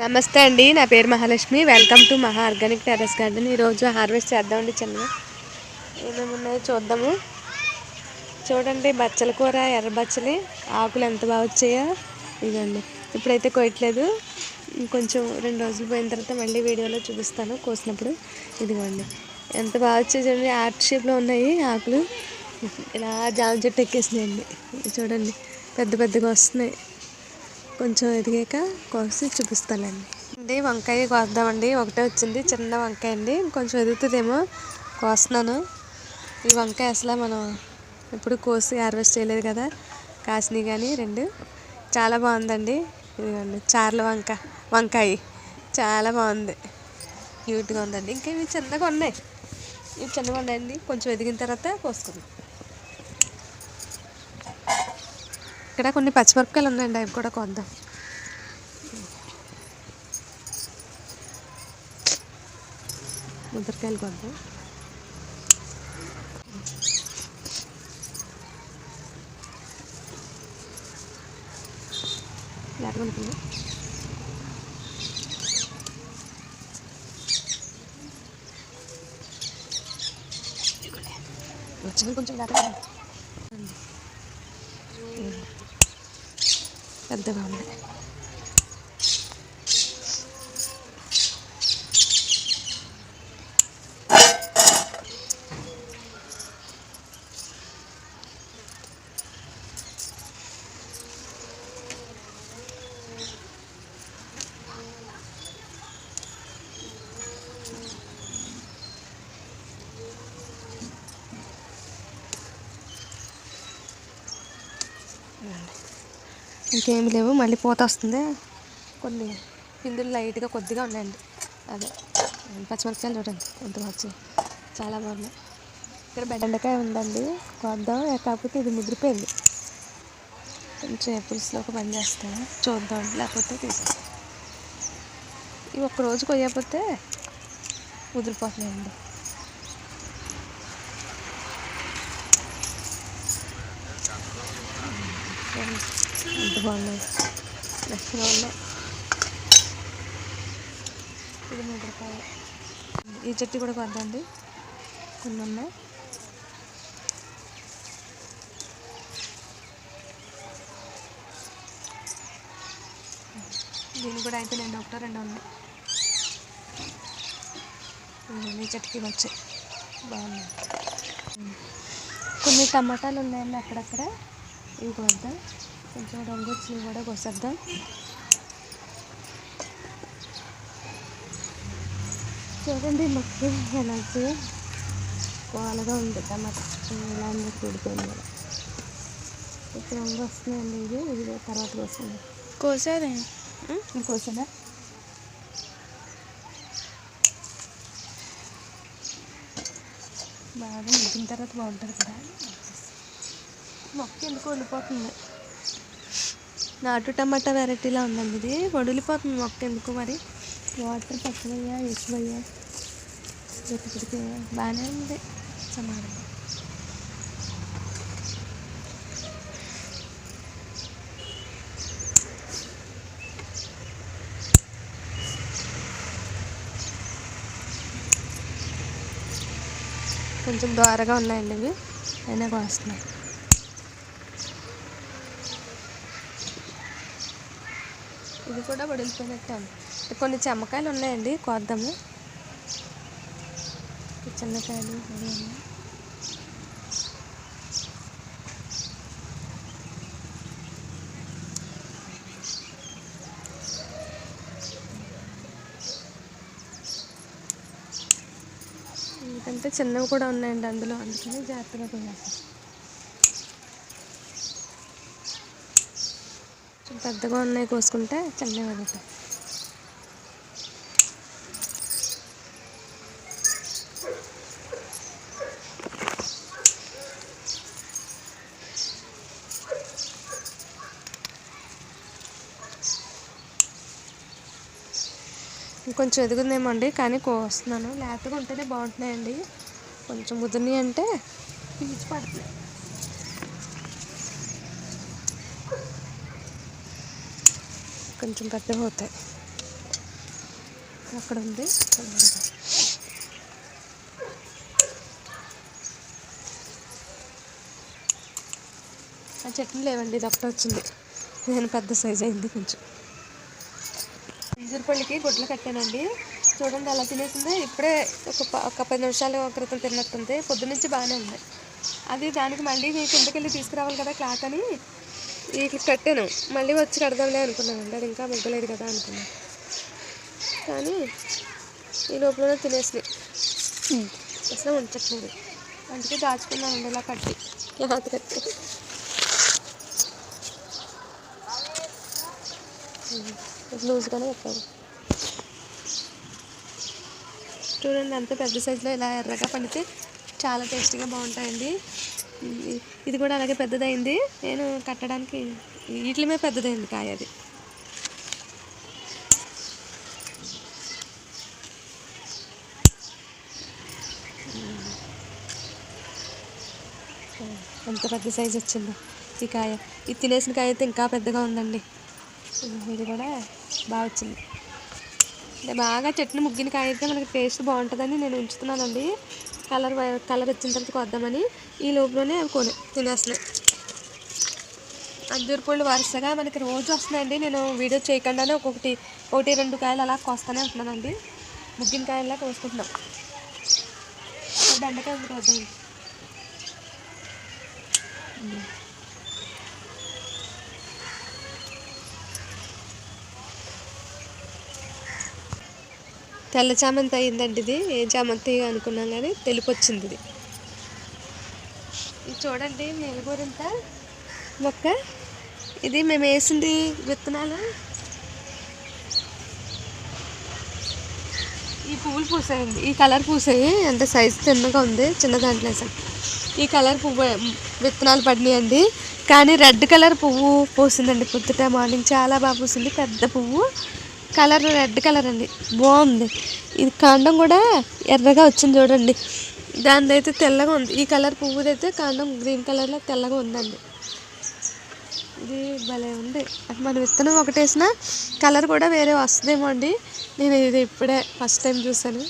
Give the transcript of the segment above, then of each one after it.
నమస్తే అండి. నా పేరు మహాలక్ష్మి. వెల్కమ్ టు మహా ఆర్గానిక్ టెర్రస్ గార్డెన్. ఈరోజు హార్వెస్ట్ చేద్దామండి. చిన్నగా ఏమేమి ఉన్నాయో చూద్దాము. చూడండి, బచ్చల కూర, ఎర్ర బచ్చలి ఆకులు ఎంత బాగా వచ్చాయో. ఇదండి, ఇప్పుడైతే కోయట్లేదు. కొంచెం 2 రోజులు పోయిన తర్వాత మళ్ళీ వీడియోలో చూపిస్తాను కోసినప్పుడు. ఇదిగోండి ఎంత బాగా వచ్చాయి చూడండి. ఆర్ట్ షేప్లో ఉన్నాయి ఆకులు. ఇలా జామ చెట్టు ఎక్కేసినాయండి. చూడండి, పెద్ద పెద్దగా వస్తున్నాయి. కొంచెం ఎదిగాక కోసి చూపిస్తానండి. ఇది వంకాయ కోద్దామండి. ఒకటే వచ్చింది, చిన్న వంకాయ అండి. కొంచెం ఎదుగుతుందేమో, కోస్తున్నాను. ఈ వంకాయ అసలు మనం ఎప్పుడు కోసి హార్వెస్ట్ చేయలేదు కదా. కాసినవి కానీ 2 చాలా బాగుందండి. ఇదిగోండి, చార్ల వంకాయ చాలా బాగుంది, క్యూట్గా ఉందండి. ఇంకా ఇవి చిన్నగా ఉన్నాయి, ఉన్నాయండి. కొంచెం ఎదిగిన తర్వాత కోసుకుందాం. ఇక్కడ కొన్ని పచ్చిమిరపకాయలు ఉన్నాయండి, అవి కూడా కోద్దాం. ముద్దరకాయలు కొద్దాం. లేకపోతే వచ్చింది కొంచెం లేకపోతే పెద్దగా ఉంది. ఇంకేమి లేవు, మళ్ళీ పూత వస్తుంది. కొన్ని పిందులు లైట్గా కొద్దిగా ఉన్నాయండి. అదే పచ్చిమిరపకాయలు చూడండి ఎంత వచ్చాయి, చాలా బాగున్నాయి. ఇక్కడ బెండకాయ ఉందండి, కోద్దాం. కాకపోతే ఇది ముదిరిపోయింది. కొంచెం పులుసులో ఒక పని చేస్తాను, చూద్దాం. లేకపోతే తీసేస్తాం. ఇవి ఒక్కరోజు కొయ్యకపోతే ముదిరిపోతున్నాయండి. ఎంత బాగున్నాయి, ఫ్రెష్గా ఉన్నాయి. ఇది ముద్రకాయ. ఈ చెట్టు కూడా కొద్దండి, కొన్ని ఉన్నాయి. దీన్ని కూడా అయితే నేను 1-2 ఉన్నాయి. ఈ చెట్టుకి వచ్చాయి, బాగున్నాయి. కొన్ని టమాటాలు ఉన్నాయండి అక్కడక్కడ, ఇవి కొద్దాం. కొంచెం రంగు వచ్చినవి కూడా కోసేద్దాం. చూడండి మొక్క ఎలా వచ్చి పాలుగా ఉంది. టమాటా ఇలా కూడిపోయింది కదా, కొంచెం రంగు వస్తున్నాయండి. ఇది తర్వాత వస్తుంది. కోసేది కోసేదా? బాగా ముగ్గిన తర్వాత బాగుంటుంది కదా. మొక్క ఎందుకు వదిలిపోతుంది. నాటు టమాటా వెరైటీలా ఉందండి. ఇది వదిలిపోతుంది మొక్క ఎందుకు మరి. వాటర్ తక్కువయ్యా ఎక్కువయ్యా ఇప్పటికి బాగానే ఉంది. సమానం కొంచెం దోరగా ఉన్నాయండి ఇవి, అయినా కోస్తున్నాయి. ఇది కూడా వడిలిపోయినట్టే ఉంది. కొన్ని చెమ్మకాయలు ఉన్నాయండి, కోద్దాము. చిన్నకాయలు అవి ఉన్నాయి. ఎందుకంటే చిన్నవి కూడా ఉన్నాయండి అందులో, అందుకని జాగ్రత్తగా కొనేస్తాం. పెద్దగా ఉన్నాయి కోసుకుంటే చిన్నవి వదులుతాయి. ఇంకొంచెం ఎదుగుందేమో అండి, కానీ కోస్తున్నాను. లేతగా ఉంటేనే బాగుంటున్నాయండి. కొంచెం ముదిరినాయి అంటే పీచు పడుతున్నాయి. కొంచెం పెద్దగా అవుతాయి. అక్కడ ఉంది. ఆ చెట్లు లేవండి, ఇది ఒకటి వచ్చింది. నేను పెద్ద సైజ్ అయింది కొంచెం. ఇంజూరుపల్లికి గుడ్లు కట్టానండి, చూడండి అలా తినేసింది. ఇప్పుడే ఒక 10 నిమిషాలు క్రితం తిన్నట్టుంది. పొద్దునుంచి బాగానే ఉంది. అది దానికి మళ్ళీ కిందకి వెళ్ళి తీసుకురావాలి కదా క్లాత్ అని వీటికి కట్టాను. మళ్ళీ వచ్చి కడదాంలే అనుకున్నానండి, అది ఇంకా ముగ్గలేదు కదా అనుకున్నాను. కానీ ఈ లోపల తినేసినాయి, అసలు ఉంచట్లేదు. అందుకే దాచుకున్నానండి ఇలా కట్టి, క్లాత్ కట్టి. లూజ్గానే పెట్టాను. చూడండి అంత పెద్ద సైజులో ఇలా ఎర్రగా పండితే చాలా టేస్టీగా బాగుంటాయండి. ఇది కూడా అలాగే పెద్దదైంది. నేను కట్టడానికి వీటి మీద పెద్దదైంది కాయ. అది ఎంత పెద్ద సైజు వచ్చిందో ఈ కాయ. ఇది తినేసిన కాయ అయితే ఇంకా పెద్దగా ఉందండి. ఇది కూడా బాగా వచ్చింది. బాగా చెట్టుని ముగ్గిన కాయ అయితే మనకి టేస్ట్ బాగుంటుందని నేను ఉంచుతున్నానండి. కలర్ వచ్చిన తర్వాత కొద్దామని. ఈ లోపలనే అవి తినేస్తున్నాయి. అంజూరు పళ్ళు వరుసగా మనకి రోజు వస్తున్నాయండి. నేను వీడియో చేయకుండానే ఒకటి 2 కాయలు అలా కోస్తానే ఉంటున్నానండి. ముగ్గిన కాయలా కోసుకుంటున్నాం. బెండకాయ కొద్దాం. తెల్ల చామంతి అయిందండి. ఇది ఏ చామంతి అనుకున్నాం కానీ తెలుపు వచ్చింది. ఇది చూడండి మేలుగూరింత మొక్క. ఇది మేము వేసింది విత్తనాలు. ఈ పువ్వులు పూసాయండి, ఈ కలర్ పూసాయి. ఎంత సైజు తిన్నగా ఉంది, చిన్న దాంట్లో వేసాం. ఈ కలర్ పువ్వు విత్తనాలు పడినాయండి. కానీ రెడ్ కలర్ పువ్వు పూసిందండి పొద్దుట మార్నింగ్. చాలా బాగా పూసింది, పెద్ద పువ్వు. కలర్ రెడ్ కలర్ అండి, బాగుంది. ఇది కాండం కూడా ఎర్రగా వచ్చింది చూడండి. దానిది అయితే తెల్లగా ఉంది. ఈ కలర్ పువ్వుదైతే కాండం గ్రీన్ కలర్లో తెల్లగా ఉందండి. ఇది భలే ఉంది. మన విత్తనం ఒకటి వేసినా కలర్ కూడా వేరే వస్తుందేమో అండి. నేను ఇది ఇప్పుడే ఫస్ట్ టైం చూసాను.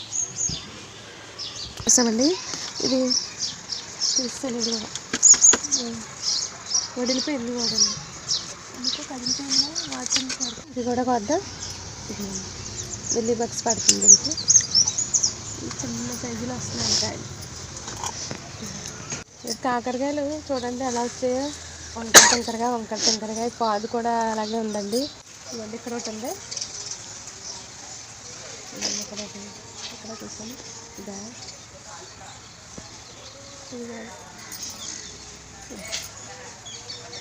చూసామండి, ఇది చూస్తాను. ఇది కూడా వదిలిపోయింది వాడండి, ఇంకా కదిలిపోయిందా వాటిని. ఇది కూడా కొద్దాం. మిల్లీ బగ్స్ పడుతుంది. చిన్న సైజులో వస్తున్నాయి కాయలు. కాకరకాయలు చూడండి ఎలా వచ్చాయో, వంకర టెంకరగా. పాదు కూడా అలాగే ఉందండి. ఇవన్నీ ఇక్కడ ఒకటి ఉంది, ఇక్కడ చూసాను. ఇదా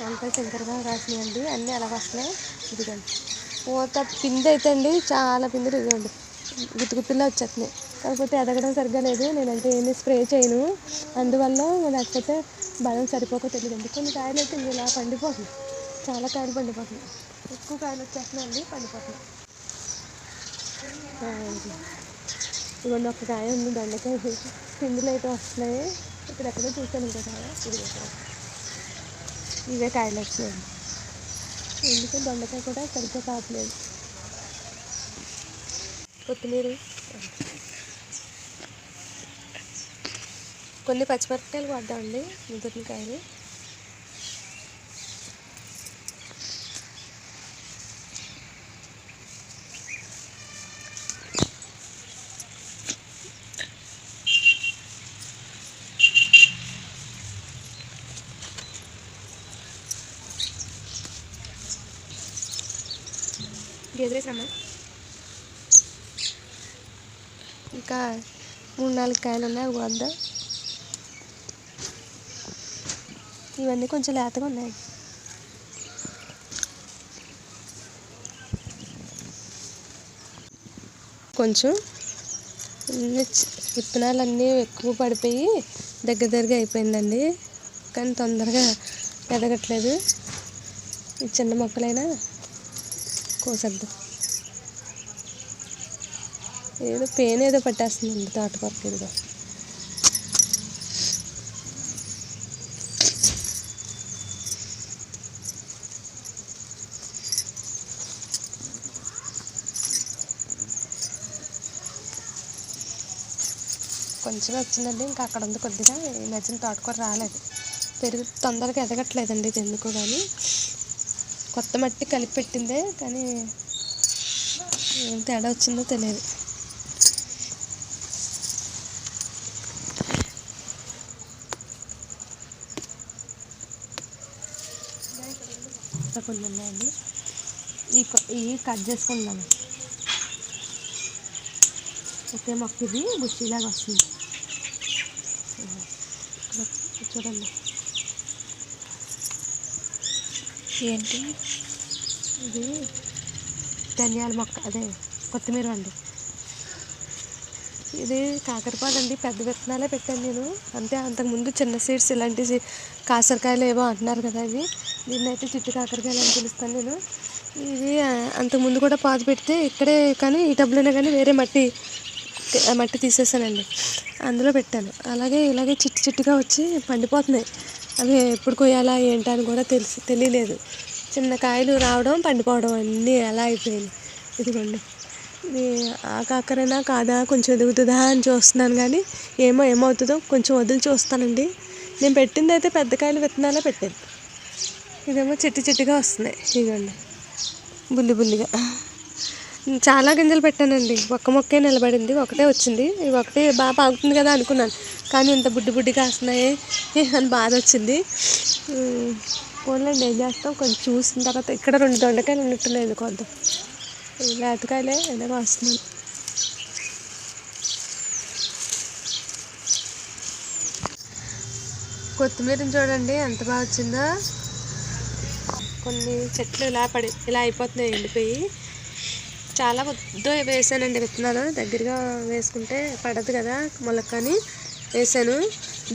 వంకాయ టెంకరగా రాసినాయండి. అన్నీ అలాగ వస్తున్నాయి. ఇదిగోండి పూత పిండి అయితే అండి, చాలా పిండి. ఇదిగోండి గుత్తులా వచ్చేస్తున్నాయి. కాకపోతే ఎదగడం సరిగ్గా లేదు. నేనంటే ఏమీ స్ప్రే చేయను, అందువల్ల లేకపోతే బలం సరిపోక తెలియదండి. కొన్ని కాయలు అయితే ఇలా పండిపోతున్నాయి, చాలా కాయలు పండిపోతున్నాయి. ఎక్కువ కాయలు వచ్చేస్తున్నాయి అండి, పండిపోతున్నాయి. ఇవన్నీ ఒక కాయ ఉంది, దొండకాయ. పిండిలు అయితే వస్తున్నాయి. ఇక్కడ ఎక్కడో చూసాను ఇంకో కాయ. ఇది ఇవే కాయలు వచ్చినాయి. ఎందుకంటే దొండకాయ కూడా సరిగ్గా కావట్లేదు. కొత్తిమీర, కొన్ని పచ్చిమిరపకాయలు కొద్దామండి, ముదిరిన కాయలు. గెదిరేసమ్మా. ఇంకా 3-4 కాయలు ఉన్నాయి, అవి వద్దా. ఇవన్నీ కొంచెం లేతగా ఉన్నాయి. కొంచెం విత్తనాలన్నీ ఎక్కువ పడిపోయి దగ్గరగా అయిపోయిందండి. కానీ తొందరగా ఎదగట్లేదు. ఈ చిన్న మొక్కలైనా కోసేద్దాం. ఏదో పెయిన్ ఏదో పట్టేస్తుందండి తోటకూరకి. ఇదిగో కొంచెం వచ్చిందండి, ఇంకా అక్కడ ఉంది కొద్దిగా. ఈ మధ్యన తోటకూర రాలేదు, పెరుగు తొందరగా ఎదగట్లేదండి. ఇది ఎందుకో కానీ కొత్త మట్టి కలిపి పెట్టిందే, కానీ ఏం తేడా వచ్చిందో తెలియదు. కొన్ని ఉన్నాయండి, ఇవి కట్ చేసుకుందాం. ఒకే మొక్క ఇది బుష్షీలాగా వస్తుంది. చూడండి, ఏంటి ఇది? ధనియాల మొక్క, అదే కొత్తిమీర అండి. ఇది కాకరపాదు అండి, పెద్ద విత్తనాలే పెట్టాను నేను. అంటే అంతకుముందు చిన్న సీడ్స్ ఇలాంటి కాకరకాయలు ఏవో అంటున్నారు కదా, ఇవి దీన్ని అయితే చిట్టు కాకరకాయలు అని పిలుస్తాను నేను. ఇది అంతకుముందు కూడా పాదు పెడితే ఇక్కడే, కానీ ఈ టబ్లోనే కానీ వేరే మట్టి తీసేసానండి, అందులో పెట్టాను. ఇలాగే చిట్టుగా వచ్చి పండిపోతున్నాయి. అవి ఎప్పుడు కొయ్యాలా ఏంటని కూడా తెలియలేదు. చిన్న కాయలు రావడం, పండిపోవడం అన్నీ ఎలా అయిపోయాయి. ఇదిగోండి, ఇది ఆ కాకరైనా కాదా, కొంచెం ఎదుగుతుందా అని చూస్తున్నాను, కానీ ఏమవుతుందో కొంచెం వదిలి చూస్తానండి. నేను పెట్టింది అయితే పెద్ద కాయలు విత్తనాలే పెట్టాను. ఇదేమో చిట్టుగా వస్తున్నాయి. ఇదిగోండి, బుల్లిగా చాలా గింజలు పెట్టానండి. ఒక్క మొక్కే నిలబడింది, ఒకటే వచ్చింది. ఇవి ఒకటే బాగా పాగుతుంది కదా అనుకున్నాను, కానీ ఇంత బుడ్డిగా వస్తున్నాయి అని బాధ వచ్చింది. పోన్లేండి, ఏం చేస్తాం. కొంచెం చూసిన తర్వాత ఇక్కడ 2 దొండకాయలు ఉన్నట్టున్నాయి, కొద్దాం. లేతకాయలే ఎలాగో వస్తున్నాను. కొత్తిమీరని చూడండి ఎంత బాగా వచ్చిందో. కొన్ని చెట్లు ఇలా అయిపోతున్నాయి, ఎండిపోయి. చాలా ముద్ద వేసానండి విత్తనాలు. దగ్గరగా వేసుకుంటే పడదు కదా మొలకని వేసాను.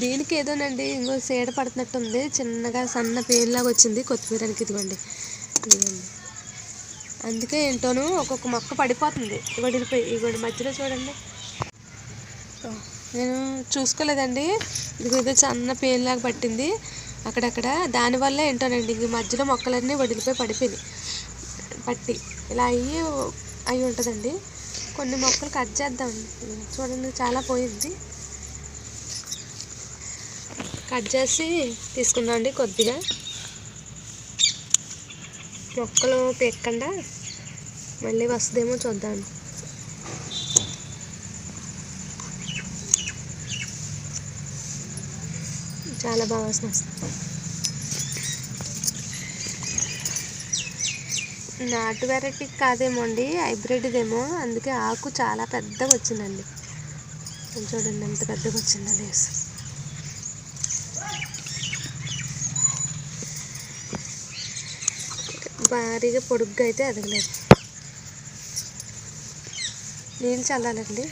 దీనికి ఏదోనండి ఇంకో సీడ పడుతున్నట్టుంది, చిన్నగా సన్న పేరులాగా వచ్చింది కొత్తిమీరకి. ఇదిగోండి, అందుకే ఏంటోను ఒక్కొక్క మొక్క పడిపోతుంది, ఇదిగోండి మధ్యలో చూడండి. నేను చూసుకోలేదండి, ఇదిగో సన్న పేరులాగా పట్టింది అక్కడక్కడ. దానివల్ల ఏంటోనండి ఇంక మధ్యలో మొక్కలన్నీ పడిపోయినాయి. పట్టి ఇలా అయ్యి ఉంటుందండి. కొన్ని మొక్కలు కట్ చేద్దామండి. చూడండి, చాలా పోయింది. కట్ చేసి తీసుకుందామండి కొద్దిగా. మొక్కలు పెక్కకుండా మళ్ళీ వస్తుందేమో చూద్దాం. చాలా బాగా వస్తుంది. నాటు వెరైటీ కాదేమో అండి, హైబ్రిడ్దేమో. అందుకే ఆకు చాలా పెద్దగా వచ్చిందండి. చూడండి ఎంత పెద్దగా వచ్చిందో లేస్. భారీగా పొడుగ్గా అయితే ఎదగలేదు. నీళ్ళు చల్లాలండి.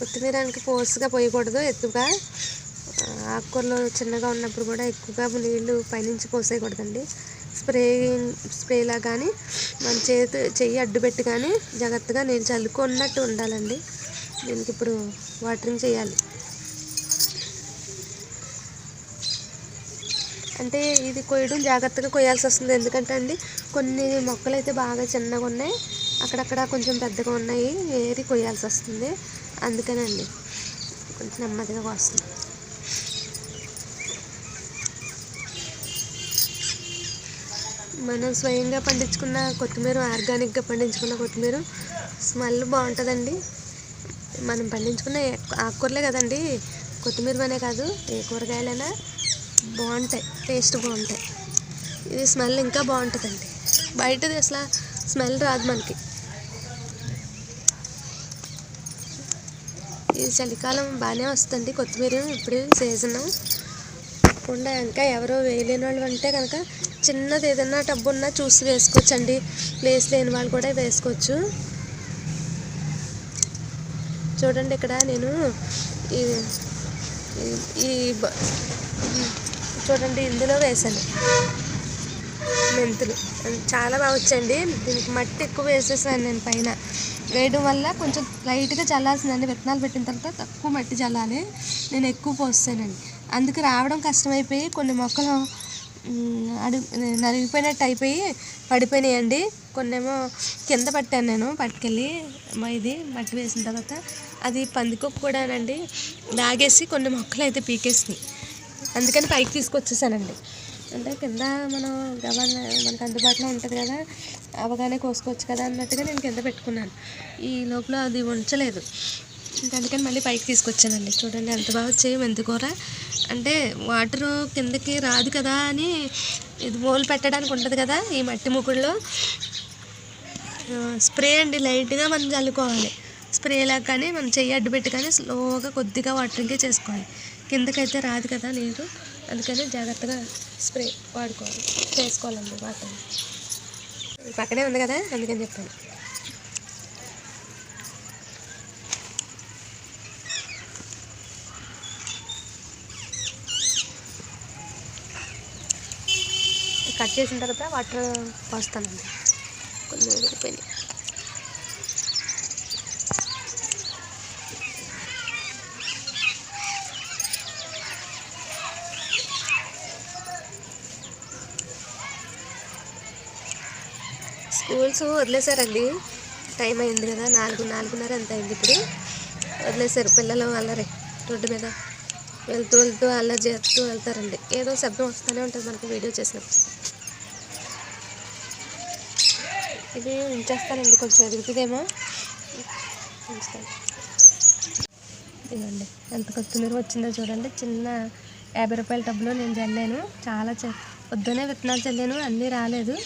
కొత్తిమీరకి ఫోర్స్గా పోయకూడదు, ఎక్కువగా. ఆకుకూరలో చిన్నగా ఉన్నప్పుడు కూడా ఎక్కువగా నీళ్ళు పైనుంచి పోసేయకూడదండి. స్ప్రేలా కానీ మన చెయ్యి అడ్డుపెట్టి కానీ జాగ్రత్తగా నీళ్ళు చల్లుకున్నట్టు ఉండాలండి. దీనికి ఇప్పుడు వాటరింగ్ చేయాలి. అంటే ఇది కొయ్యడం జాగ్రత్తగా కొయ్యాల్సి వస్తుంది. ఎందుకంటే అండి కొన్ని మొక్కలు అయితే బాగా చిన్నగా ఉన్నాయి, అక్కడక్కడ కొంచెం పెద్దగా ఉన్నాయి, ఏరి కొయ్యాల్సి వస్తుంది. అందుకనండి కొంచెం నెమ్మదిగా వస్తుంది. మనం స్వయంగా పండించుకున్న కొత్తిమీర, ఆర్గానిక్గా పండించుకున్న కొత్తిమీర స్మెల్ బాగుంటుందండి. మనం పండించుకున్న ఆకుకూరలే కదండి, కొత్తిమీర అనే కాదు, ఏ కూరగాయలైనా బాగుంటాయి, టేస్ట్ బాగుంటాయి. ఇది స్మెల్ ఇంకా బాగుంటుందండి. బయటది అసలు స్మెల్ రాదు మనకి. ఇది చలికాలం బాగానే వస్తుంది కొత్తిమీర. ఇప్పుడు సీజను తప్పకుండా. ఇంకా ఎవరో వేయలేని వాళ్ళు అంటే కనుక చిన్నది ఏదైనా టబ్బు ఉన్నా చూసి వేసుకోవచ్చు అండి. ప్లేస్ లేని వాళ్ళు కూడా వేసుకోవచ్చు. చూడండి, ఇక్కడ నేను చూడండి ఇందులో వేసాను మెంతులు. చాలా బాగా వచ్చాయండి. దీనికి మట్టి ఎక్కువ వేసేసాను నేను. పైన వేయడం వల్ల కొంచెం లైట్గా చల్లాల్సిందండి. విత్తనాలు పెట్టిన తర్వాత తక్కువ మట్టి చల్లాలి, నేను ఎక్కువ పోస్తానండి. అందుకు రావడం కష్టమైపోయి కొన్ని మొక్కలు నలిగిపోయినట్టు అయిపోయి పడిపోయినాయండి. కొన్నేమో కింద పట్టాను నేను పట్టుకెళ్ళి ఇది మట్టి వేసిన తర్వాత అది పందికొక్కు కూడానండి లాగేసి కొన్ని మొక్కలు అయితే పీకేసినాయి. అందుకని పైకి తీసుకొచ్చేసానండి. అంటే కింద మనం గవన్ మనకు అందుబాటులో ఉంటుంది కదా, అవగానే కోసుకోవచ్చు కదా అన్నట్టుగా నేను కింద పెట్టుకున్నాను. ఈ లోపల అది ఉంచలేదు, అందుకని మళ్ళీ పైకి తీసుకొచ్చానండి. చూడండి ఎంత బాగా వచ్చాయి మెంతికూర. అంటే వాటరు కిందకి రాదు కదా అని ఇది మోలు పెట్టడానికి ఉంటుంది కదా ఈ మట్టి ముకుడులో స్ప్రే అండి, లైట్గా మనం చల్లుకోవాలి. స్ప్రేలా కానీ మనం చెయ్యి అడ్డు పెట్టి కానీ స్లోగా కొద్దిగా వాటరింగే చేసుకోవాలి. కిందకైతే రాదు కదా నీరు, అందుకని జాగ్రత్తగా స్ప్రే చేసుకోవాలండి వాటర్. పక్కనే ఉంది కదా అందుకని చెప్పాను. కట్ చేసిన తర్వాత వాటర్ పోస్తానండి. కొన్ని ఉడికిపోయినాయి. స్కూల్స్ వదిలేశారండి, టైం అయింది కదా, 4:30 ఎంత అయింది ఇప్పుడు. వదిలేశారు. పిల్లలు అల్లరి రోడ్డు మీద వెళ్తూ అల్లరి చేస్తూ వెళ్తారండి. ఏదో శబ్దం వస్తూనే ఉంటుంది మనకి వీడియో చేసినప్పుడు. ఇది ఉంచేస్తానండి, కొంచెం ఎదుగుతుందేమో ఉంచుతాను. ఇదండి ఎంత కొత్తిమీర వచ్చిందో చూడండి. చిన్న 50 రూపాయల టబ్లో నేను చల్లాను. చాలా పొద్దునే విత్తనాలు చల్లాను, అన్నీ రాలేదు.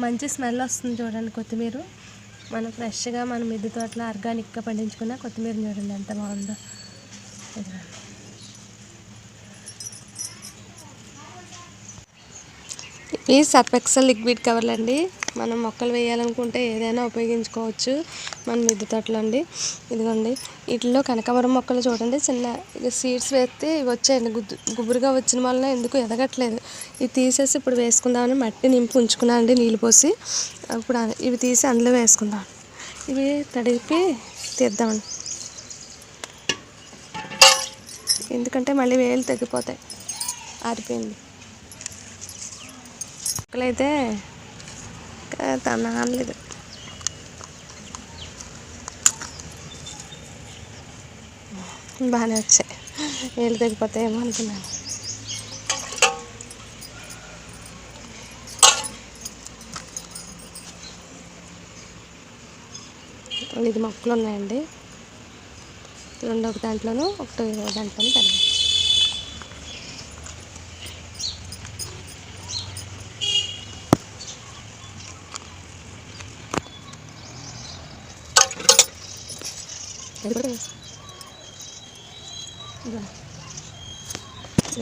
మంచి స్మెల్ వస్తుంది చూడండి కొత్తిమీర. మనం ఫ్రెష్గా మన మిద్దె తోటలో ఆర్గానిక్గా పండించుకున్న కొత్తిమీర చూడండి ఎంత బాగుందో. ఇవి సర్ఫ్ ఎక్సెల్ లిక్విడ్ కవర్లు అండి. మనం మొక్కలు వేయాలనుకుంటే ఏదైనా ఉపయోగించుకోవచ్చు మన మిద్దె తోటలో అండి. ఇదిగోండి వీటిలో కనకాంబరం మొక్కలు చూడండి, చిన్న సీడ్స్ వేస్తే ఇవి వచ్చాయండి. గుబురుగా వచ్చిన వలన ఎందుకు ఎదగట్లేదు. ఇవి తీసేసి ఇప్పుడు వేసుకుందామని మట్టి నింపి ఉంచుకున్నాను అండి నీళ్ళు పోసి. ఇప్పుడు ఇవి తీసి అందులో వేసుకుందాం. ఇవి తడిపి తీద్దామండి, ఎందుకంటే మళ్ళీ వేలు తగ్గిపోతాయి. ఆరిపోయింది మొక్కలైతే నానలేదు. బాగానే వచ్చాయి, వేలు తగ్గిపోతాయేమో అనుకున్నాను. ఇది మొక్కలు ఉన్నాయండి, ఒక దాంట్లోనూ ఒకటి దాంట్లోనూ పెడదాం.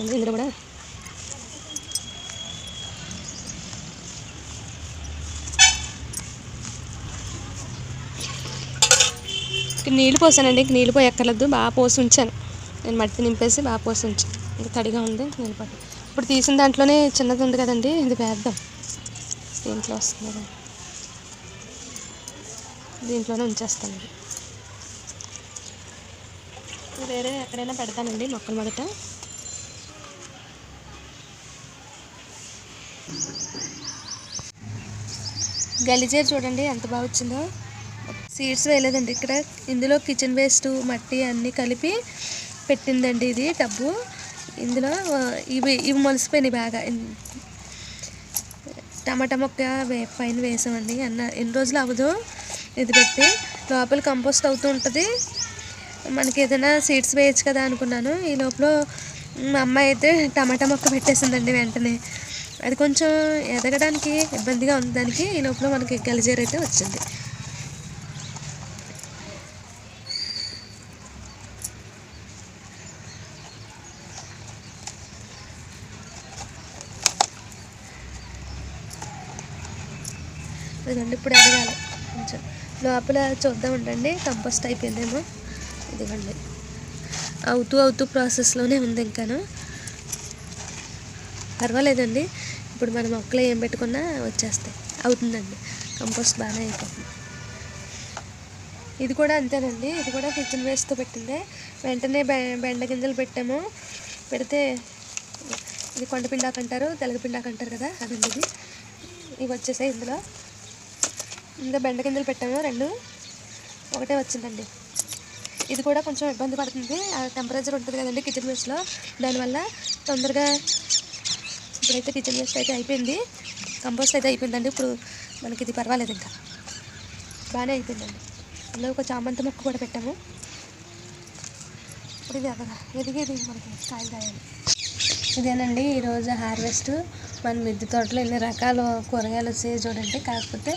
ఇందులో కూడా నీళ్ళు పోసానండి. నీళ్ళు పోయక్కర్లేదు, బాగా పోసి ఉంచాను నేను. మట్టి నింపేసి బాగా పోసి ఉంచాను. ఇంకా తడిగా ఉంది నీళ్ళు పట్టు. ఇప్పుడు తీసిన దాంట్లోనే చిన్నది ఉంది కదండి, ఇది వేద్దాం. దీంట్లో వస్తుంది కదా, దీంట్లోనే ఉంచేస్తాను. వేరే ఎక్కడైనా పెడతానండి మొక్కలు మొదట. గలిజేరు చూడండి ఎంత బాగా వచ్చిందో. సీడ్స్ వేయలేదండి ఇక్కడ, ఇందులో కిచెన్ వేస్ట్ మట్టి అన్నీ కలిపి పెట్టిందండి ఇది టబ్బు. ఇందులో ఇవి మొలిసిపోయినాయి బాగా. టమాటా మొక్క పైన వేసామండి. ఎన్ని రోజులు అవ్వదు ఇది పెట్టి. లోపల కంపోస్ట్ అవుతూ ఉంటుంది. మనకి ఏదైనా సీడ్స్ వేయచ్చు కదా అనుకున్నాను. ఈ లోపల మా అమ్మాయి అయితే టమాటా మొక్క పెట్టేసిందండి వెంటనే. అది కొంచెం ఎదగడానికి ఇబ్బందిగా ఉంది దానికి. ఈ లోపల మనకి గలిజేరు అయితే వచ్చింది. ఇదిగోండి ఇప్పుడు ఎదగాలి కొంచెం. లోపల చూద్దాం ఉండండి, కంపోస్ట్ అయిపోయిందేమో. ఇదిగోండి అవుతూ ప్రాసెస్లోనే ఉంది ఇంకాను. పర్వాలేదండి, ఇప్పుడు మన మొక్కలు ఏం పెట్టుకున్నా వచ్చేస్తాయి. అవుతుందండి, కంపోస్ట్ బాగానే అయిపోతుంది. ఇది కూడా అంతేనండి, ఇది కూడా కిచెన్ వేస్ట్తో పెట్టిందే. వెంటనే బెండ గింజలు పెట్టాము. పెడితే ఇది కొండపిండాకు అంటారు, తెలగపిండాకు అంటారు కదా, అదండి ఇది. ఇవి వచ్చేసాయి. ఇందులో బెండ గింజలు పెట్టాము 2, ఒకటే వచ్చిందండి. ఇది కూడా కొంచెం ఇబ్బంది పడుతుంది, ఆ టెంపరేచర్ ఉంటుంది కదండి కిచెన్ వేస్ట్లో, దానివల్ల తొందరగా. ఇప్పుడైతే కిచెన్ వేస్ట్ అయితే అయిపోయింది, కంపోస్ట్ అయితే అయిపోయిందండి. ఇప్పుడు మనకి ఇది పర్వాలేదు, ఇంకా బాగానే అయిపోయిందండి. అందులో ఒక చామంతి మొక్క కూడా పెట్టాము. ఇప్పుడు ఇది ఎదిగేది మనకి కాయలు కాయాలి. ఇదేనండి ఈరోజు హార్వెస్ట్. మన మిద్దె తోటలో ఎన్ని రకాల కూరగాయలు వచ్చాయి చూడండి. కాకపోతే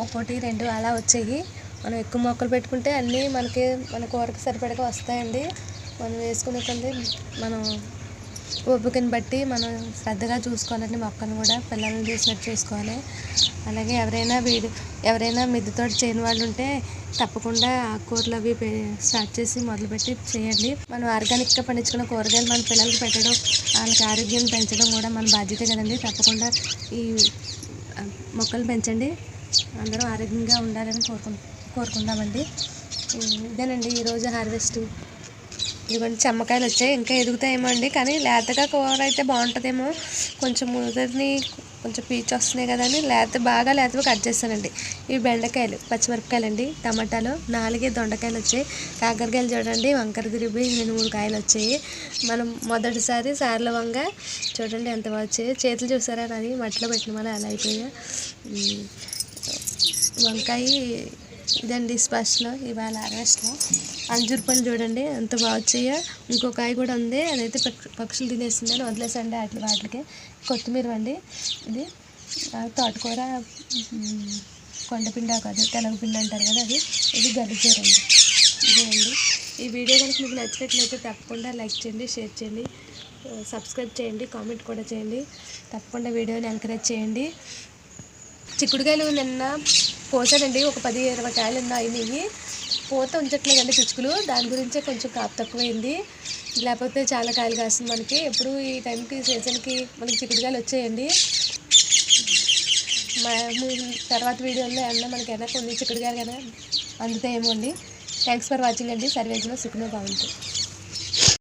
1, 2 అలా వచ్చాయి. మనం ఎక్కువ మొక్కలు పెట్టుకుంటే అన్నీ మనకి మన కూరకు సరిపడగా వస్తాయండి. మనం వేసుకునే కొంది మనం ఓపికని బట్టి మనం శ్రద్ధగా చూసుకోవాలండి. మొక్కను కూడా పిల్లల్ని చూసినట్టు చూసుకోవాలి. అలాగే ఎవరైనా మిద్దె తోట చేయని వాళ్ళు ఉంటే తప్పకుండా ఆకుకూరలు అవి స్టార్ట్ చేసి మొదలుపెట్టి చేయండి. మనం ఆర్గానిక్గా పండించుకున్న కూరగాయలు మన పిల్లలకి పెట్టడం, వాళ్ళకి ఆరోగ్యం పెంచడం కూడా మన బాధ్యత కదండి. తప్పకుండా ఈ మొక్కలు పెంచండి. అందరూ ఆరోగ్యంగా ఉండాలని కోరుకుందామండి. ఇదేనండి ఈరోజు హార్వెస్ట్. ఇదిగోండి చెమ్మకాయలు వచ్చాయి, ఇంకా ఎదుగుతాయేమో అండి. కానీ లేతగా కూర అయితే బాగుంటుందేమో. కొంచెం ముదిరిని కొంచెం పీచు వస్తున్నాయి కదా అని బాగా లేతగా కట్ చేస్తానండి. ఇవి బెండకాయలు, పచ్చిమిరపకాయలు అండి, టమాటాలు, 4 దొండకాయలు వచ్చాయి. కాకరకాయలు చూడండి, వంకర తిరిగి 3 కాయలు వచ్చాయి. మనం మొదటిసారి సార్ల వంగ చూడండి ఎంత బాగా వచ్చాయి. చేతులు చూసారా, అది మట్టిలో పెట్టిన వల్ల అలా అయిపోయాయి. వంకాయ ఇదండి స్పెషల్ ఇవాళ హార్వెస్ట్లో. అంజూరు పళ్ళు చూడండి ఎంత బాగా వచ్చాయో. ఇంకో కాయ కూడా ఉంది, అదైతే పక్షులు తినేసిందని వదిలేసండి వాటికి. కొత్తిమీర అండి, ఇది తోటకూర, కొండపిండి కాదు తెలగపిండి అంటారు కదా అది. ఇది గరిజూర అండి. ఇదేనండి ఈ వీడియో కనుక మీకు నచ్చినట్లయితే తప్పకుండా లైక్ చేయండి, షేర్ చేయండి, సబ్స్క్రైబ్ చేయండి, కామెంట్ కూడా చేయండి. తప్పకుండా వీడియోని ఎంకరేజ్ చేయండి. చిక్కుడుకాయలు నిన్న కోసానండి, ఒక 10-20 కాయలు అయినాయి. పూత ఉంచట్లేదండి పిచ్చుకలు, దాని గురించే కొంచెం కాపు తక్కువైంది. లేకపోతే చాలా కాయలు కాస్తుంది మనకి. ఎప్పుడు ఈ టైంకి సీజన్కి మనకి చిక్కుడుకాయలు వచ్చాయండి. తర్వాత వీడియోలో మనకైనా కొన్ని చిక్కుడుకాయలు కానీ అందుతాయేమో అండి. థ్యాంక్స్ ఫర్ వాచింగ్ అండి. సర్వేజన సుఖనో భవంతు.